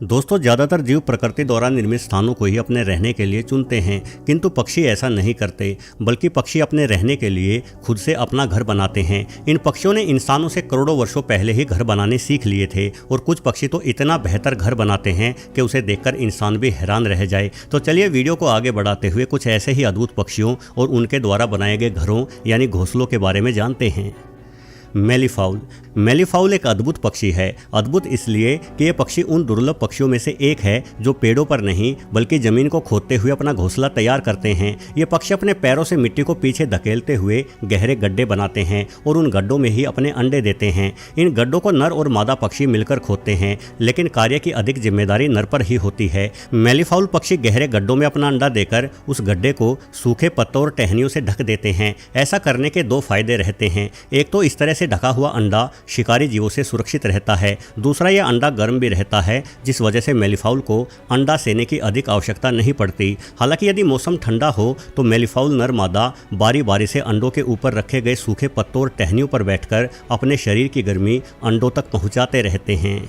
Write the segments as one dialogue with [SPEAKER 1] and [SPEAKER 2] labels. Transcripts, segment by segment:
[SPEAKER 1] दोस्तों, ज़्यादातर जीव प्रकृति द्वारा निर्मित स्थानों को ही अपने रहने के लिए चुनते हैं, किंतु पक्षी ऐसा नहीं करते, बल्कि पक्षी अपने रहने के लिए खुद से अपना घर बनाते हैं। इन पक्षियों ने इंसानों से करोड़ों वर्षों पहले ही घर बनाने सीख लिए थे और कुछ पक्षी तो इतना बेहतर घर बनाते हैं कि उसे देखकर इंसान भी हैरान रह जाए। तो चलिए वीडियो को आगे बढ़ाते हुए कुछ ऐसे ही अद्भुत पक्षियों और उनके द्वारा बनाए गए घरों यानी घोंसलों के बारे में जानते हैं। मेलीफाउल एक अद्भुत पक्षी है। अद्भुत इसलिए कि यह पक्षी उन दुर्लभ पक्षियों में से एक है जो पेड़ों पर नहीं बल्कि जमीन को खोदते हुए अपना घोंसला तैयार करते हैं। ये पक्षी अपने पैरों से मिट्टी को पीछे धकेलते हुए गहरे गड्ढे बनाते हैं और उन गड्ढों में ही अपने अंडे देते हैं। इन गड्ढों को नर और मादा पक्षी मिलकर खोदते हैं, लेकिन कार्य की अधिक जिम्मेदारी नर पर ही होती है। मेलीफाउल पक्षी गहरे गड्ढों में अपना अंडा देकर उस गड्ढे को सूखे पत्तों और टहनियों से ढक देते हैं। ऐसा करने के दो फायदे रहते हैं। एक तो इस तरह से ढका हुआ अंडा शिकारी जीवों से सुरक्षित रहता है, दूसरा यह अंडा गर्म भी रहता है, जिस वजह से मेलीफाउल को अंडा सेने की अधिक आवश्यकता नहीं पड़ती। हालांकि यदि मौसम ठंडा हो तो मेलीफाउल नर मादा बारी बारी से अंडों के ऊपर रखे गए सूखे पत्तों और टहनियों पर बैठकर अपने शरीर की गर्मी अंडों तक पहुंचाते रहते हैं।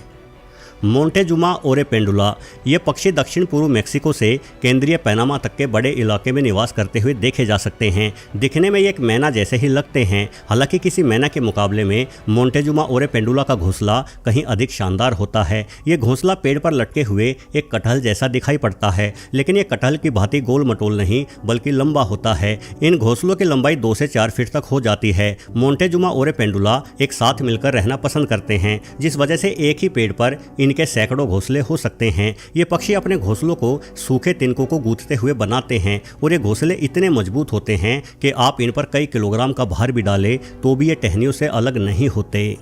[SPEAKER 1] मोंटेजुमा ओरेपेंडुला ये पक्षी दक्षिण पूर्व मेक्सिको से केंद्रीय पैनामा तक के बड़े इलाके में निवास करते हुए देखे जा सकते हैं। दिखने में ये एक मैना जैसे ही लगते हैं। हालांकि किसी मैना के मुकाबले में मोंटेजुमा ओरेपेंडुला का घोंसला कहीं अधिक शानदार होता है। ये घोंसला पेड़ पर लटके हुए एक कटहल जैसा दिखाई पड़ता है, लेकिन ये कटहल की भांति गोल मटोल नहीं बल्कि लंबा होता है। इन घोंसलों की लंबाई 2 से 4 फीट तक हो जाती है। मोंटेजुमा ओरेपेंडुला एक साथ मिलकर रहना पसंद करते हैं, जिस वजह से एक ही पेड़ पर इनके सैकड़ों घोंसले हो सकते हैं। ये पक्षी अपने घोंसलों को सूखे तिनकों को गूंथते हुए बनाते हैं और ये घोंसले इतने मजबूत होते हैं कि आप इन पर कई किलोग्राम का भार भी डालें तो भी ये टहनियों से अलग नहीं होते।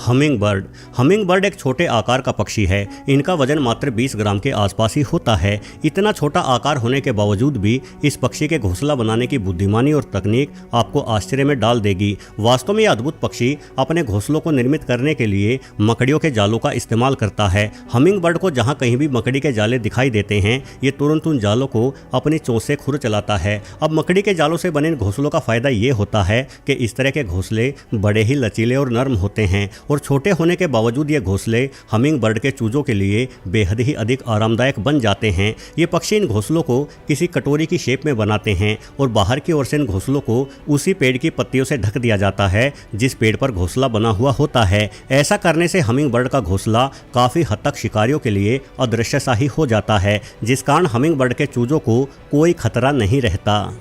[SPEAKER 1] हमिंगबर्ड एक छोटे आकार का पक्षी है। इनका वजन मात्र 20 ग्राम के आसपास ही होता है। इतना छोटा आकार होने के बावजूद भी इस पक्षी के घोंसला बनाने की बुद्धिमानी और तकनीक आपको आश्चर्य में डाल देगी। वास्तव में यह अद्भुत पक्षी अपने घोंसलों को निर्मित करने के लिए मकड़ियों के जालों का इस्तेमाल करता है। हमिंगबर्ड को जहाँ कहीं भी मकड़ी के जाले दिखाई देते हैं, ये तुरंत उन जालों को अपनी चोंच से खुर चलाता है। अब मकड़ी के जालों से बने घोंसलों का फायदा ये होता है कि इस तरह के घोंसले बड़े ही लचीले और नर्म होते हैं और छोटे होने के बावजूद ये घोंसले हमिंगबर्ड के चूजों के लिए बेहद ही अधिक आरामदायक बन जाते हैं। ये पक्षी इन घोंसलों को किसी कटोरी की शेप में बनाते हैं और बाहर की ओर से इन घोंसलों को उसी पेड़ की पत्तियों से ढक दिया जाता है जिस पेड़ पर घोंसला बना हुआ होता है। ऐसा करने से हमिंगबर्ड का घोंसला काफ़ी हद तक शिकारियों के लिए अदृश्य सा ही हो जाता है, जिस कारण हमिंगबर्ड के चूजों को कोई खतरा नहीं रहता।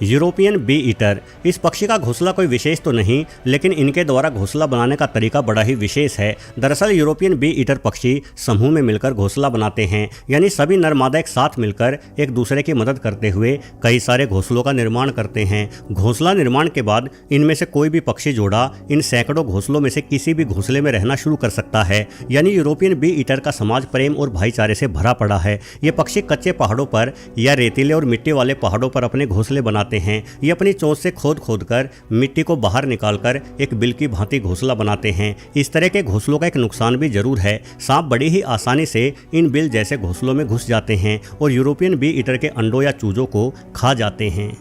[SPEAKER 1] यूरोपियन बी ईटर इस पक्षी का घोंसला कोई विशेष तो नहीं, लेकिन इनके द्वारा घोंसला बनाने का तरीका बड़ा ही विशेष है। दरअसल यूरोपियन बी ईटर पक्षी समूह में मिलकर घोंसला बनाते हैं, यानी सभी नर मादा एक साथ मिलकर एक दूसरे की मदद करते हुए कई सारे घोंसलों का निर्माण करते हैं। घोंसला निर्माण के बाद इनमें से कोई भी पक्षी जोड़ा इन सैकड़ों घोंसलों में से किसी भी घोंसले में रहना शुरू कर सकता है। यानी यूरोपियन बी ईटर का समाज प्रेम और भाईचारे से भरा पड़ा है। ये पक्षी कच्चे पहाड़ों पर या रेतीले और मिट्टी वाले पहाड़ों पर अपने घोंसले बनाते हैं। ये अपनी चोंच से खोद कर मिट्टी को बाहर निकालकर एक बिल की भांति घोंसला बनाते हैं। इस तरह के घोंसलों का एक नुकसान भी जरूर है। सांप बड़ी ही आसानी से इन बिल जैसे घोंसलों में घुस जाते हैं और यूरोपियन बी ईटर के अंडों या चूजों को खा जाते हैं।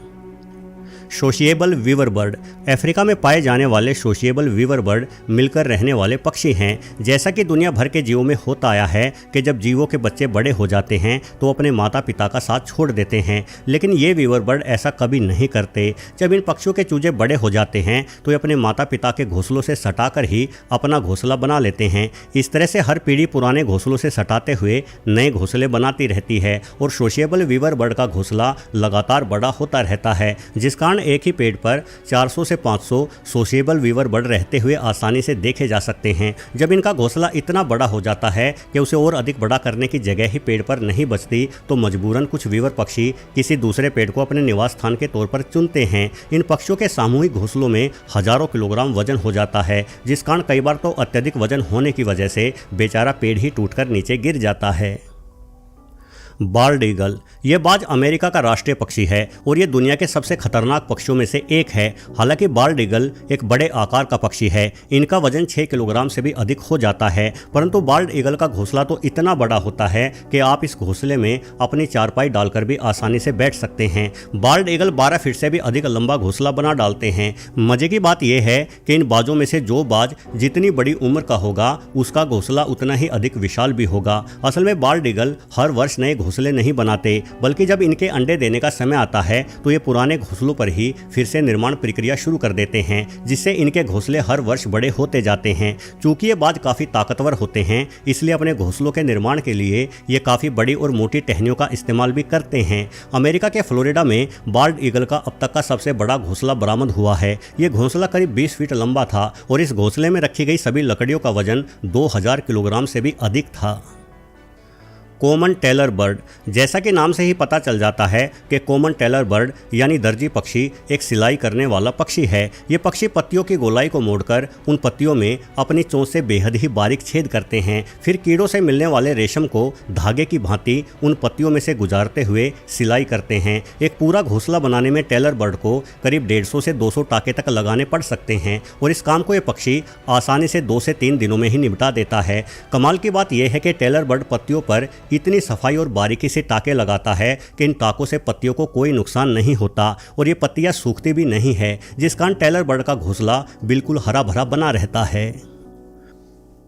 [SPEAKER 1] सोशिएबल वीवर बर्ड अफ्रीका में पाए जाने वाले सोशिएबल वीवर बर्ड मिलकर रहने वाले पक्षी हैं। जैसा कि दुनिया भर के जीवों में होता आया है कि जब जीवों के बच्चे बड़े हो जाते हैं तो अपने माता पिता का साथ छोड़ देते हैं, लेकिन ये वीवर बर्ड ऐसा कभी नहीं करते। जब इन पक्षियों के चूजे बड़े हो जाते हैं तो ये अपने माता पिता के घोंसलों से सटाकर ही अपना घोंसला बना लेते हैं। इस तरह से हर पीढ़ी पुराने घोंसलों से सटाते हुए नए घोंसले बनाती रहती है और सोशिएबल वीवर बर्ड का घोंसला लगातार बड़ा होता रहता है, जिस कारण एक ही पेड़ पर 400 से 500 सोशिएबल वीवर बर्ड रहते हुए आसानी से देखे जा सकते हैं। जब इनका घोंसला इतना बड़ा हो जाता है कि उसे और अधिक बड़ा करने की जगह ही पेड़ पर नहीं बचती तो मजबूरन कुछ वीवर पक्षी किसी दूसरे पेड़ को अपने निवास स्थान के तौर पर चुनते हैं। इन पक्षियों के सामूहिक घोंसलों में हजारों किलोग्राम वजन हो जाता है, जिस कारण कई बार तो अत्यधिक वजन होने की वजह से बेचारा पेड़ ही टूटकर नीचे गिर जाता है। बाल्ड ईगल, ये बाज अमेरिका का राष्ट्रीय पक्षी है और ये दुनिया के सबसे खतरनाक पक्षियों में से एक है। हालांकि बाल्ड ईगल एक बड़े आकार का पक्षी है, इनका वजन 6 किलोग्राम से भी अधिक हो जाता है, परंतु बाल्ड ईगल का घोंसला तो इतना बड़ा होता है कि आप इस घोंसले में अपनी चारपाई डालकर भी आसानी से बैठ सकते हैं। बाल्ड ईगल 12 फीट से भी अधिक लंबा घोंसला बना डालते हैं। मजे की बात यह है कि इन बाजों में से जो बाज जितनी बड़ी उम्र का होगा उसका घोंसला उतना ही अधिक विशाल भी होगा। असल में बाल्ड ईगल हर वर्ष नए घोंसले नहीं बनाते, बल्कि जब इनके अंडे देने का समय आता है तो ये पुराने घोंसलों पर ही फिर से निर्माण प्रक्रिया शुरू कर देते हैं, जिससे इनके घोंसले हर वर्ष बड़े होते जाते हैं। चूंकि ये बाज काफी ताकतवर होते हैं, इसलिए अपने घोंसलों के निर्माण के लिए ये काफी बड़ी और मोटी टहनियों का इस्तेमाल भी करते हैं। अमेरिका के फ्लोरिडा में बाल्ड ईगल का अब तक का सबसे बड़ा घोंसला बरामद हुआ है। ये घोंसला करीब 20 फीट लंबा था और इस घोंसले में रखी गई सभी लकड़ियों का वजन 2000 किलोग्राम से भी अधिक था। कॉमन टेलर बर्ड, जैसा कि नाम से ही पता चल जाता है कि कॉमन टेलर बर्ड यानी दर्जी पक्षी एक सिलाई करने वाला पक्षी है। ये पक्षी पत्तियों की गोलाई को मोड़कर उन पत्तियों में अपनी चोंच से बेहद ही बारीक छेद करते हैं, फिर कीड़ों से मिलने वाले रेशम को धागे की भांति उन पत्तियों में से गुजारते हुए सिलाई करते हैं। एक पूरा घोंसला बनाने में टेलर बर्ड को करीब 150 से 200 टाके तक लगाने पड़ सकते हैं और इस काम को ये पक्षी आसानी से 2 से 3 दिनों में ही निपटा देता है। कमाल की बात यह है कि टेलर बर्ड पत्तियों पर इतनी सफाई और बारीकी से टाके लगाता है कि इन टाकों से पत्तियों को कोई नुकसान नहीं होता और ये पत्तियां सूखती भी नहीं है, जिस कारण टेलर बर्ड का घोंसला बिल्कुल हरा भरा बना रहता है।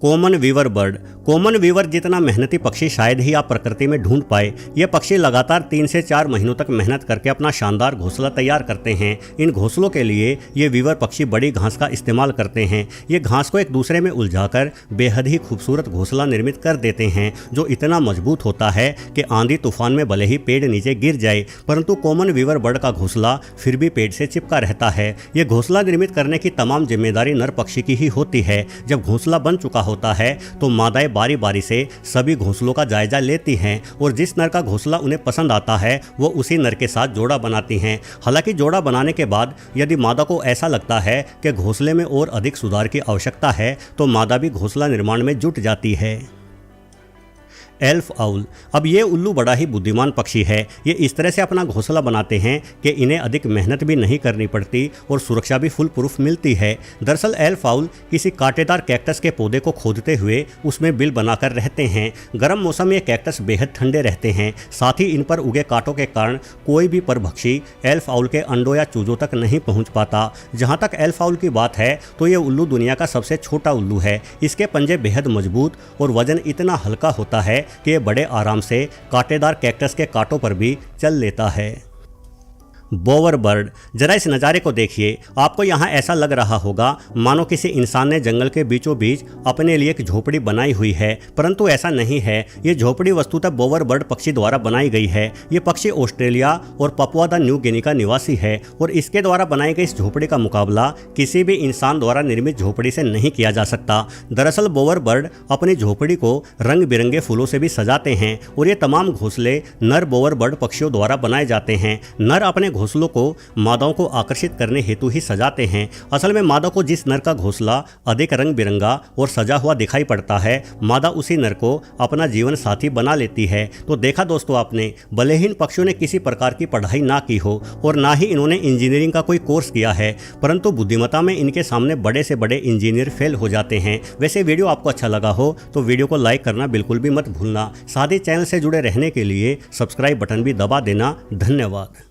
[SPEAKER 1] Common weaver bird, common weaver जितना मेहनती पक्षी शायद ही आप प्रकृति में ढूंढ पाए। यह पक्षी लगातार 3 से 4 महीनों तक मेहनत करके अपना शानदार घोंसला तैयार करते हैं। इन घोंसलों के लिए ये वीवर पक्षी बड़ी घास का इस्तेमाल करते हैं। ये घास को एक दूसरे में उलझाकर बेहद ही खूबसूरत घोंसला निर्मित कर देते हैं, जो इतना मजबूत होता है कि आंधी तूफान में भले ही पेड़ नीचे गिर जाए, परंतु कॉमन वीवर बर्ड का घोंसला फिर भी पेड़ से चिपका रहता है। ये घोंसला निर्मित करने की तमाम जिम्मेदारी नर पक्षी की ही होती है। जब घोंसला बन चुका होता है तो मादाएं बारी बारी से सभी घोंसलों का जायजा लेती हैं और जिस नर का घोंसला उन्हें पसंद आता है वो उसी नर के साथ जोड़ा बनाती हैं। हालांकि जोड़ा बनाने के बाद यदि मादा को ऐसा लगता है कि घोंसले में और अधिक सुधार की आवश्यकता है तो मादा भी घोंसला निर्माण में जुट जाती है। एल्फ आउल, अब ये उल्लू बड़ा ही बुद्धिमान पक्षी है। ये इस तरह से अपना घोंसला बनाते हैं कि इन्हें अधिक मेहनत भी नहीं करनी पड़ती और सुरक्षा भी फुल प्रूफ मिलती है। दरअसल एल्फ आउल किसी कांटेदार कैक्टस के पौधे को खोदते हुए उसमें बिल बनाकर रहते हैं। गर्म मौसम में ये कैक्टस बेहद ठंडे रहते हैं, साथ ही इन पर उगे कांटों के कारण कोई भी परभक्षी एल्फ आउल के अंडों या चूजों तक नहीं पहुँच पाता। जहाँ तक एल्फ आउल की बात है तो ये उल्लू दुनिया का सबसे छोटा उल्लू है। इसके पंजे बेहद मजबूत और वजन इतना हल्का होता है कि ये बड़े आराम से कांटेदार कैक्टस के कांटों पर भी चल लेता है। बोवर बर्ड, जरा इस नज़ारे को देखिए। आपको यहाँ ऐसा लग रहा होगा मानो किसी इंसान ने जंगल के बीचों बीच अपने लिए एक झोपड़ी बनाई हुई है, परंतु ऐसा नहीं है। ये झोपड़ी वस्तुतः बोवर बर्ड पक्षी द्वारा बनाई गई है। ये पक्षी ऑस्ट्रेलिया और पपुआ न्यू गिनी का निवासी है और इसके द्वारा बनाई गई इस झोपड़ी का मुकाबला किसी भी इंसान द्वारा निर्मित झोपड़ी से नहीं किया जा सकता। दरअसल बोवर बर्ड अपनी झोपड़ी को रंग बिरंगे फूलों से भी सजाते हैं और ये तमाम घोंसले नर बोवर बर्ड पक्षियों द्वारा बनाए जाते हैं। नर अपने घोंसलों को मादाओं को आकर्षित करने हेतु ही सजाते हैं। असल में मादा को जिस नर का घोंसला अधिक रंग बिरंगा और सजा हुआ दिखाई पड़ता है, मादा उसी नर को अपना जीवन साथी बना लेती है। तो देखा दोस्तों आपने, भले ही इन पक्षियों ने किसी प्रकार की पढ़ाई ना की हो और ना ही इन्होंने इंजीनियरिंग का कोई कोर्स किया है, परंतु बुद्धिमत्ता में इनके सामने बड़े से बड़े इंजीनियर फेल हो जाते हैं। वैसे वीडियो आपको अच्छा लगा हो तो वीडियो को लाइक करना बिल्कुल भी मत भूलना। साथ ही चैनल से जुड़े रहने के लिए सब्सक्राइब बटन भी दबा देना। धन्यवाद।